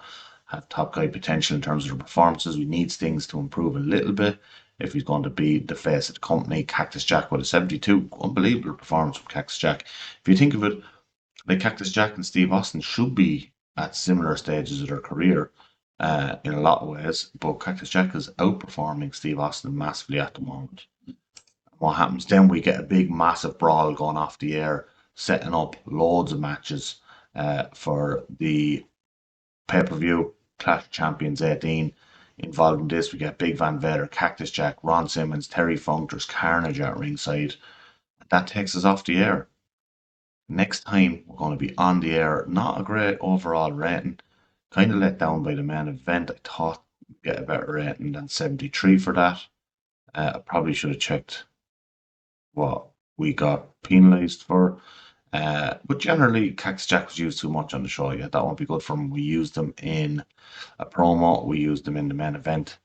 have top guy potential in terms of their performances. We need things to improve a little bit if he's going to be the face of the company. Cactus Jack with a 72. Unbelievable performance from Cactus Jack. If you think of it, like Cactus Jack and Steve Austin should be at similar stages of their career in a lot of ways, but Cactus Jack is outperforming Steve Austin massively at the moment. What happens then? We get a big, massive brawl going off the air, setting up loads of matches for the pay-per-view Clash of Champions 18. Involved in this, we get Big Van Vader, Cactus Jack, Ron Simmons, Terry Funk, there's Carnage at ringside. That takes us off the air. Next time we're going to be on the air. Not a great overall rating. Kind of let down by the main event. I thought we'd get a better rating than 73 for that. I probably should have checked what we got penalised for. But generally, Cactus Jack was used too much on the show. Yeah, that won't be good for him. We used them in a promo. We used them in the main event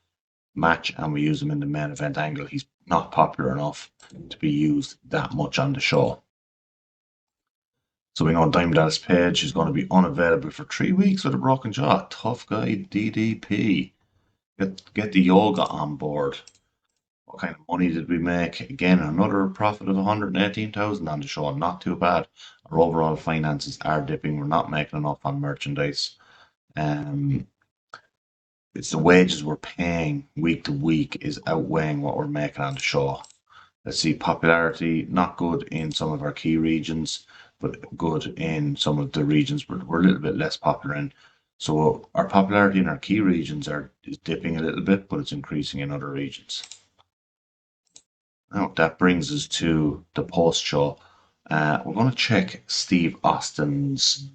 match, and we used him in the main event angle. He's not popular enough to be used that much on the show. So we know Dime Dallas Page is going to be unavailable for 3 weeks with a broken jaw. Tough guy DDP. Get the yoga on board. What kind of money did we make? Again, another profit of 118,000 on the show. Not too bad. Our overall finances are dipping. We're not making enough on merchandise. It's the wages we're paying week to week is outweighing what we're making on the show. Let's see, popularity, not good in some of our key regions, but good in some of the regions we're a little bit less popular in. So our popularity in our key regions is dipping a little bit, but it's increasing in other regions. Now that brings us to the post show. We're going to check Steve Austin's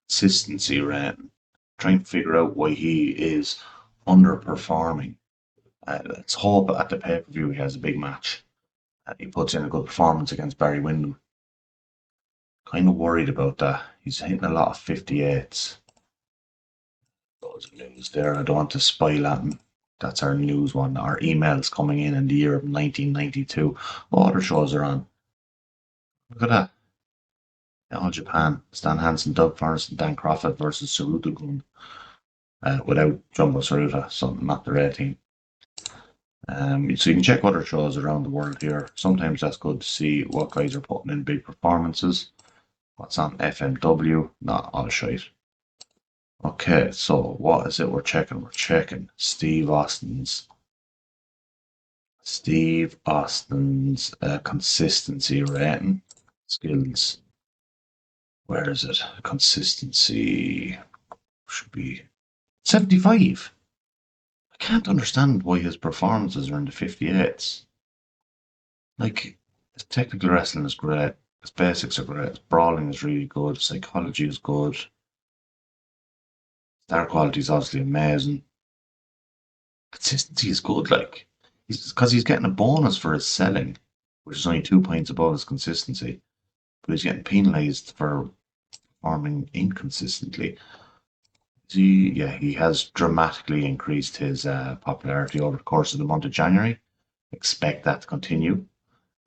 consistency rating, trying to figure out why he is underperforming. Let's hope at the pay-per-view he has a big match. He puts in a good performance against Barry Windham. Kind of worried about that. He's hitting a lot of 58s. Loads of news there. I don't want to spoil at him. That's our news one. Our emails coming in the year of 1992. What other shows are on? Look at that. All Japan. Stan Hansen, Doug Furnace, and Dan Crawford versus Saruta Gun. Without Jumbo Saruta, so not the rating. So you can check other shows around the world here. Sometimes that's good to see what guys are putting in big performances. What's on FMW? Not all shite. Okay, so what is it we're checking? We're checking Steve Austin's consistency rating. Skills. Where is it? Consistency should be 75. I can't understand why his performances are in the 58s. Like, his technical wrestling is great, his basics are great, his brawling is really good, his psychology is good, star quality is obviously amazing. Consistency is good, like, because he's getting a bonus for his selling, which is only 2 points above his consistency, but he's getting penalised for performing inconsistently. He has dramatically increased his popularity over the course of the month of January. Expect that to continue.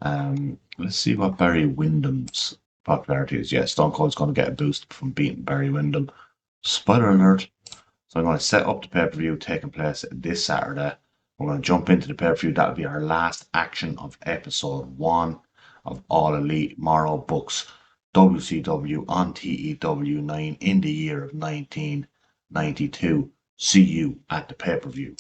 Let's see what Barry Windham's popularity is. Yeah, Stone Cold's going to get a boost from beating Barry Windham. Spoiler alert. So I'm going to set up the pay-per-view taking place this Saturday. We're going to jump into the pay-per-view. That'll be our last action of episode 1 of All Elite Morro books WCW on TEW 9 in the year of 1992. See you at the pay-per-view.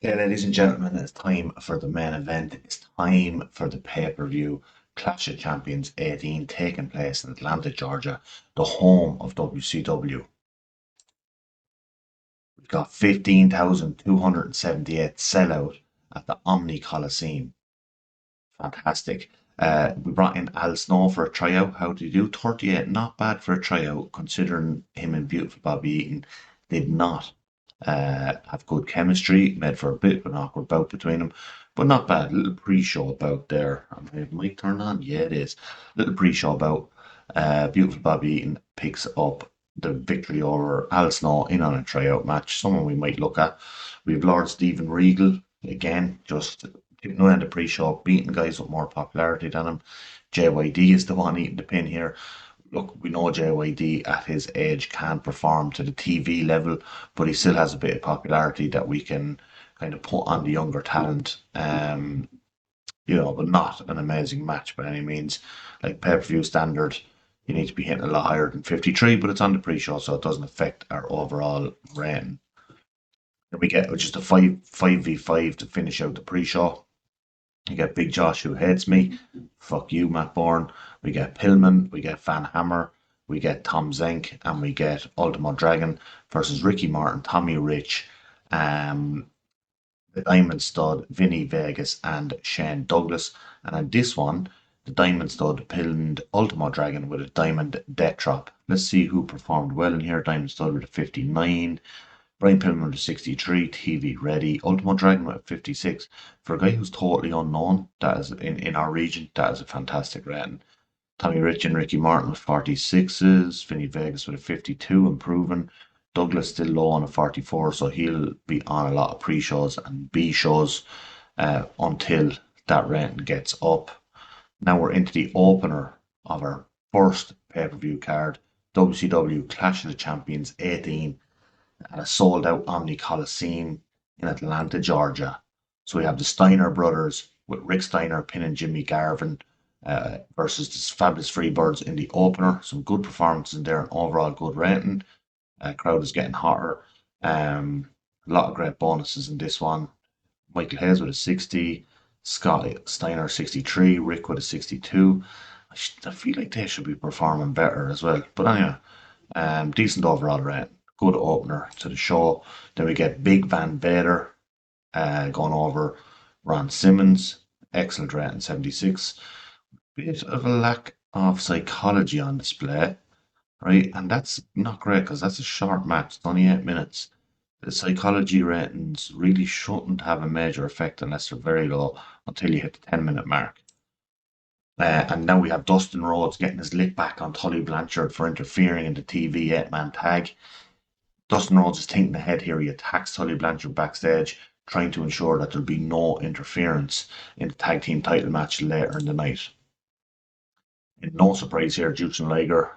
Okay, ladies and gentlemen, it's time for the main event. It's time for the pay-per-view Clash of Champions 18 taking place in Atlanta, Georgia, the home of WCW. We've got 15,278 sellout at the Omni Coliseum. Fantastic. We brought in Al Snow for a tryout. How did he do? 38, not bad for a tryout, considering him and Beautiful Bobby Eaton did not have good chemistry, made for a bit of an awkward bout between them, but not bad. A little pre-show bout there. Am I mic turned on? Yeah, it is. Little pre-show bout. Beautiful Bobby Eaton picks up the victory over Al Snow in on a tryout match. Someone we might look at. We have Lord Stephen Regal again, just tipping away in the pre-show, beating guys with more popularity than him. JYD is the one eating the pin here. Look, we know JYD at his age can't perform to the TV level, but he still has a bit of popularity that we can kind of put on the younger talent. But not an amazing match by any means. Like pay-per-view standard, you need to be hitting a lot higher than 53, but it's on the pre-show, so it doesn't affect our overall rating. Then we get just a 5v5 to finish out the pre-show. You get Big Josh who hates me. Fuck you, Matt Borne. We get Pillman, we get Van Hammer, we get Tom Zenk, and we get Ultimo Dragon versus Ricky Martin, Tommy Rich, the Diamond Stud, Vinny Vegas, and Shane Douglas. And on this one, the Diamond Stud pinned Ultimo Dragon with a Diamond Death Drop. Let's see who performed well in here. Diamond Stud with a 59. Brian Pillman with a 63, TV ready. Ultimo Dragon with a 56. For a guy who's totally unknown, that is in our region, that is a fantastic rating. Tommy Rich and Ricky Martin with 46s. Vinny Vegas with a 52, improving. Douglas still low on a 44, so he'll be on a lot of pre-shows and B-shows until that rating gets up. Now we're into the opener of our first pay-per-view card, WCW Clash of the Champions 18, at a sold-out Omni Coliseum in Atlanta, Georgia. So we have the Steiner brothers with Rick Steiner pinning Jimmy Garvin versus the Fabulous Freebirds in the opener. Some good performances in there, and overall good rating. Crowd is getting hotter. A lot of great bonuses in this one. Michael Hayes with a 60, Scott Steiner 63, Rick with a 62. I feel like they should be performing better as well. But anyway, decent overall rating. Good opener to the show. Then we get Big Van Vader going over Ron Simmons. Excellent rating, 76. Bit of a lack of psychology on display, right? And that's not great because that's a short match. It's only 8 minutes. The psychology ratings really shouldn't have a major effect unless they're very low until you hit the 10-minute mark. And now we have Dustin Rhodes getting his lick back on Tully Blanchard for interfering in the TV 8-man tag. Dustin Rhodes is thinking ahead here. He attacks Tully Blanchard backstage, trying to ensure that there'll be no interference in the tag team title match later in the night. And no surprise here, Jushin Liger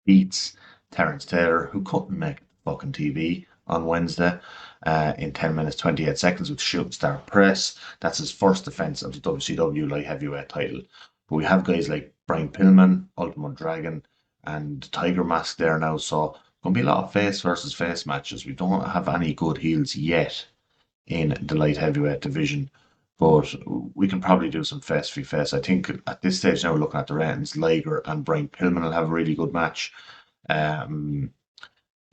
beats Terrence Taylor, who couldn't make fucking TV on Wednesday, in 10 minutes 28 seconds with Shooting Star Press. That's his first defense of the WCW Light Heavyweight title. But we have guys like Brian Pillman, Ultimo Dragon, and Tiger Mask there now, so going to be a lot of face versus face matches. We don't have any good heels yet in the light heavyweight division, but we can probably do some face v face. I think at this stage now, looking at the ratings, Liger and Brian Pillman will have a really good match. Um,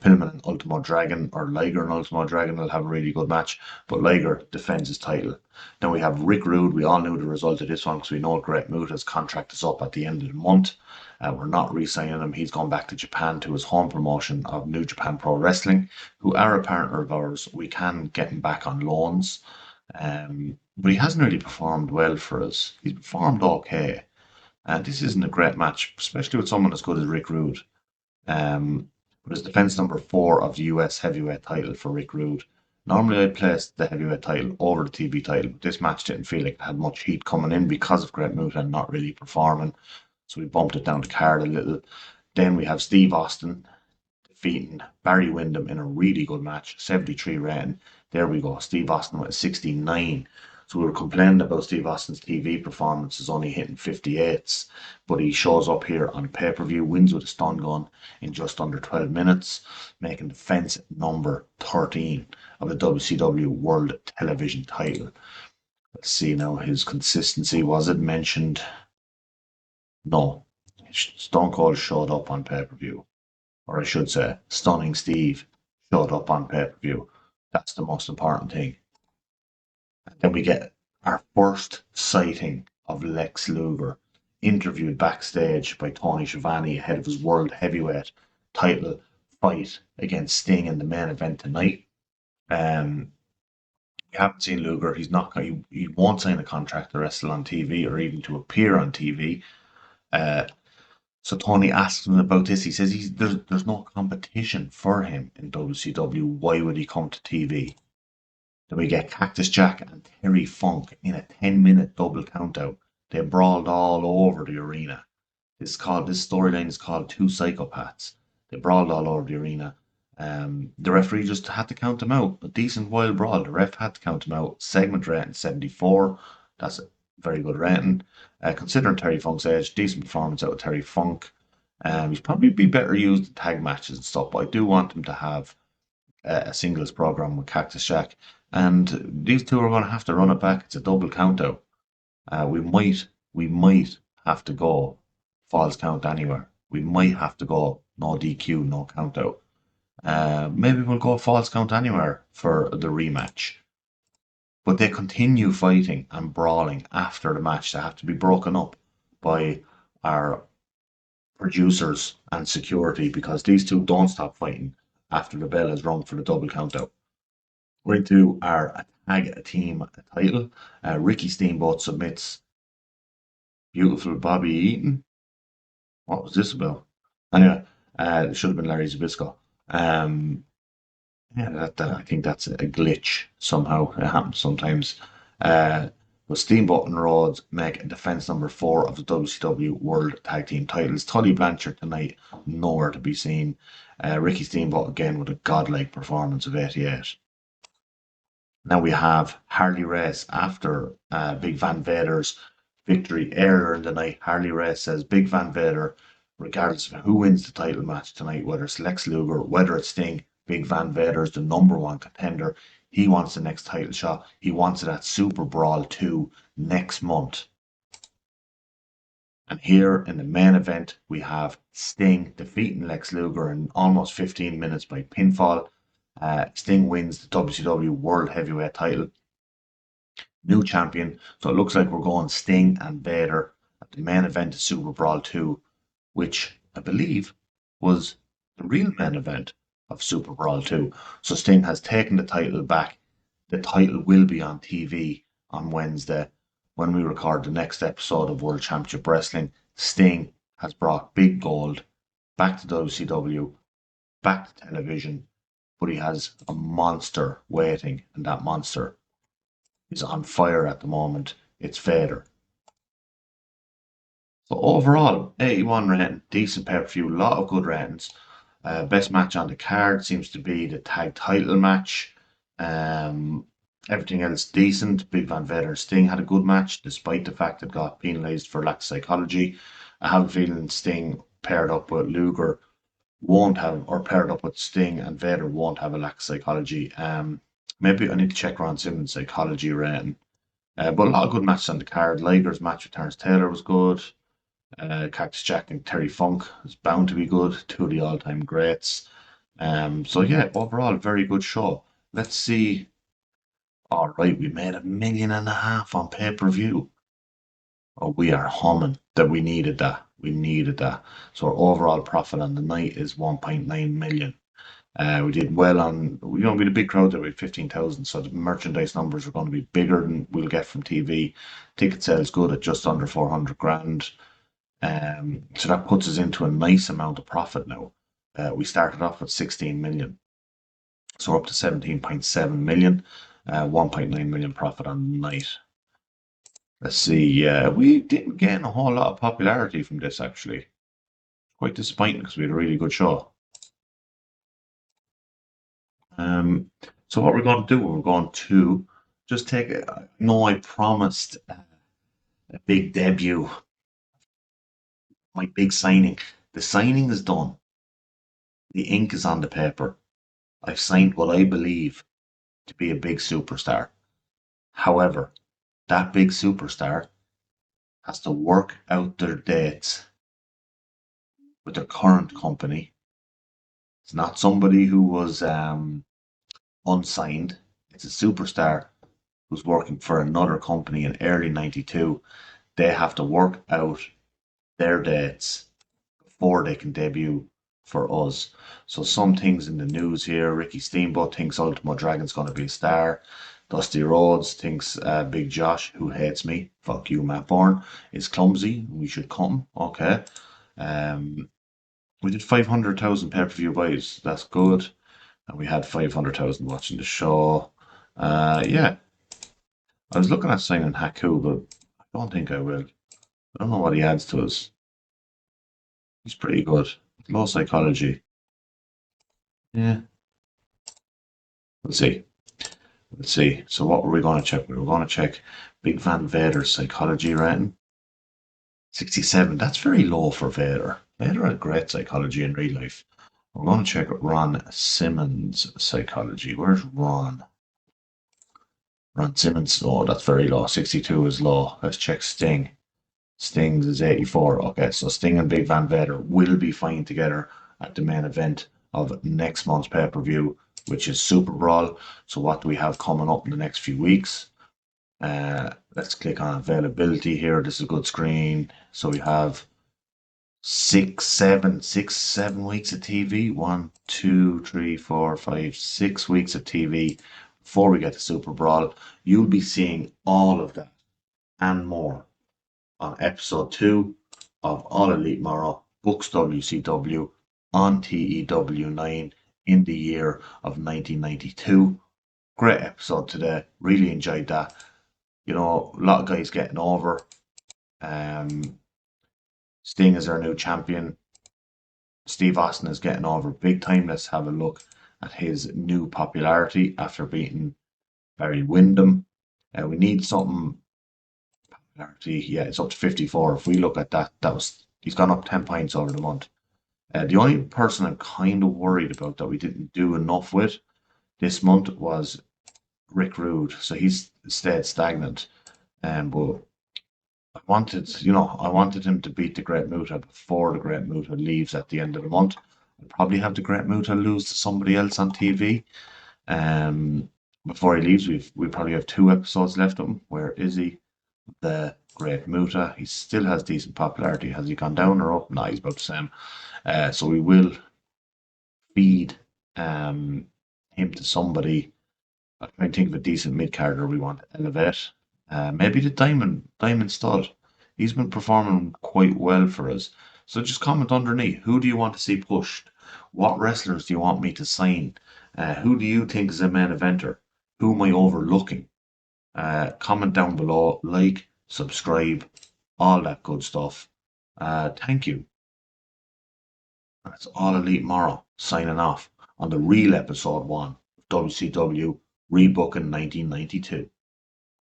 Pillman and Ultimo Dragon, or Liger and Ultimo Dragon will have a really good match, but Liger defends his title. Then we have Rick Rude. We all knew the result of this one because we know Great Muta's contract is up at the end of the month. We're not re-signing him. He's gone back to Japan to his home promotion of New Japan Pro Wrestling, who are a partner of ours. We can get him back on loans, but he hasn't really performed well for us. He's performed okay, and this isn't a great match, especially with someone as good as Rick Rude. But it's defense number 4 of the US heavyweight title for Rick Rude. Normally I'd place the heavyweight title over the TV title, but this match didn't feel like it had much heat coming in because of Great Muta not really performing. So we bumped it down the card a little. Then we have Steve Austin defeating Barry Windham in a really good match, 73 rating. There we go, Steve Austin with a 69. So we were complaining about Steve Austin's TV performances only hitting 58s, but he shows up here on pay-per-view, wins with a stun gun in just under 12 minutes, making defense number 13 of the WCW World Television title. Let's see now his consistency. Was it mentioned? No. Stone Cold showed up on pay-per-view. Or I should say, Stunning Steve showed up on pay-per-view. That's the most important thing. And then we get our first sighting of Lex Luger, interviewed backstage by Tony Schiavone ahead of his World Heavyweight title fight against Sting in the main event tonight. We haven't seen Luger. He's not. He won't sign a contract to wrestle on TV or even to appear on TV. So Tony asks him about this. He says there's no competition for him in WCW. Why would he come to TV? Then we get Cactus Jack and Terry Funk in a 10-minute double countout. They brawled all over the arena. This storyline is called Two Psychopaths. They brawled all over the arena. The referee just had to count them out. A decent wild brawl. The ref had to count them out. Segment rating 74. That's a very good rating. Considering Terry Funk's age, decent performance out of Terry Funk. He's probably be better used in tag matches and stuff, but I do want him to have a singles program with Cactus Jack. And these two are going to have to run it back. It's a double count out. We might have to go falls count anywhere. We might have to go no DQ, no count out. Maybe we'll go falls count anywhere for the rematch. But they continue fighting and brawling after the match. They have to be broken up by our producers and security because these two don't stop fighting after the bell has rung for the double count out. We're into our tag team title. Ricky Steamboat submits beautiful Bobby Eaton. What was this about? Anyway, it should have been Larry Zbysko. Yeah, I think that's a glitch somehow. It happens sometimes. Uh, but Steamboat and Rhodes make defense number 4 of the WCW World Tag Team titles. Tully Blanchard tonight, nowhere to be seen. Ricky Steamboat again with a godlike performance of 88. Now we have Harley Race after Big Van Vader's victory earlier in the night. Harley Race says Big Van Vader, regardless of who wins the title match tonight, whether it's Lex Luger, whether it's Sting, Big Van Vader is the #1 contender. He wants the next title shot. He wants it at Super Brawl 2 next month. And here in the main event, we have Sting defeating Lex Luger in almost 15 minutes by pinfall. Sting wins the WCW World Heavyweight title. New champion. So it looks like we're going Sting and Vader at the main event of Super Brawl 2, which I believe was the real main event of Super Brawl 2. So Sting has taken the title back. The title will be on TV on Wednesday when we record the next episode of World Championship Wrestling. Sting has brought big gold back to WCW, back to television, but he has a monster waiting, and that monster is on fire at the moment. It's Vader. So overall, 81 rating, decent pay-per-view, a lot of good ratings. Best match on the card seems to be the tag title match. Everything else decent. Big Van Vader and Sting had a good match, despite the fact it got penalised for lack of psychology. I have a feeling Sting paired up with Luger won't have, or paired up with Sting and Vader won't have a lack of psychology. Maybe I need to check Ron Simmons' psychology rating. But a lot of good matches on the card. Liger's match with Terrence Taylor was good. Cactus Jack and Terry Funk is bound to be good. Two of the all-time greats. So yeah, overall, very good show. Let's see. All right, we made $1.5 million on pay-per-view. Oh, we are humming. That we needed that. We needed that. So our overall profit on the night is 1.9 million. We did well on, we had a big crowd there with 15,000, so the merchandise numbers are going to be bigger than we'll get from TV. Ticket sales good at just under 400 grand. So that puts us into a nice amount of profit now. We started off with 16 million. So we're up to 17.7 million, 1.9 million profit on the night. Let's see, we didn't gain a whole lot of popularity from this actually. Quite disappointing because we had a really good show. So what we're going to do, we're going to just take, I promised a big debut, my big signing. The signing is done. The ink is on the paper. I've signed what I believe to be a big superstar. However, that big superstar has to work out their dates with their current company. It's not somebody who was unsigned. It's a superstar who's working for another company in early 92. They have to work out their dates before they can debut for us. So some things in the news here. Ricky Steamboat thinks Ultimo Dragon's going to be a star. Dusty Rhodes thinks Big Josh, who hates me, fuck you, Matt Borne, is clumsy. We should come. Okay. We did 500,000 pay-per-view buys. That's good. And we had 500,000 watching the show. Yeah, I was looking at signing Haku, but I don't think I will. I don't know what he adds to us. He's pretty good. Low psychology. Yeah, we'll see. Let's see. So what were we going to check? We were going to check Big Van Vader's psychology rating. 67. That's very low for Vader. Vader had great psychology in real life. We're going to check Ron Simmons' psychology. Where's Ron? Ron Simmons. Oh, that's very low. 62 is low. Let's check Sting. Sting's is 84. Okay, so Sting and Big Van Vader will be fine together at the main event of next month's pay-per-view, which is Super Brawl. So what do we have coming up in the next few weeks? Let's click on availability here. This is a good screen. So we have 6, 7 weeks of TV. 1, 2, 3, 4, 5, 6 weeks of TV before we get to Super Brawl. You'll be seeing all of that and more on episode 2 of All Elite Morro Books WCW on TEW 9 in the year of 1992. Great episode today. Really enjoyed that. You know, a lot of guys getting over. Um, Sting is our new champion. Steve Austin is getting over big time. Let's have a look at his new popularity after beating Barry Windham. We need something popularity. Yeah, it's up to 54. If we look at that, he's gone up 10 points over the month. The only person I'm kind of worried about that we didn't do enough with this month was Rick Rude. So he's stayed stagnant. But I wanted him to beat the Great Muta before the Great Muta leaves at the end of the month. I'd probably have the Great Muta lose to somebody else on TV. Um, Before he leaves, we probably have 2 episodes left of him. Where is he? The Great Muta. He still has decent popularity. Has he gone down or up? No, he's about the same. So we will feed him to somebody. I'm trying to think of a decent mid carder we want to elevate. Maybe the Diamond Stud. He's been performing quite well for us. So just comment underneath. Who do you want to see pushed? What wrestlers do you want me to sign? Who do you think is a main eventer? Who am I overlooking? Comment down below. Like, subscribe, all that good stuff. Thank you. That's All Elite Morrow signing off on the real episode 1 of WCW Rebooking 1992.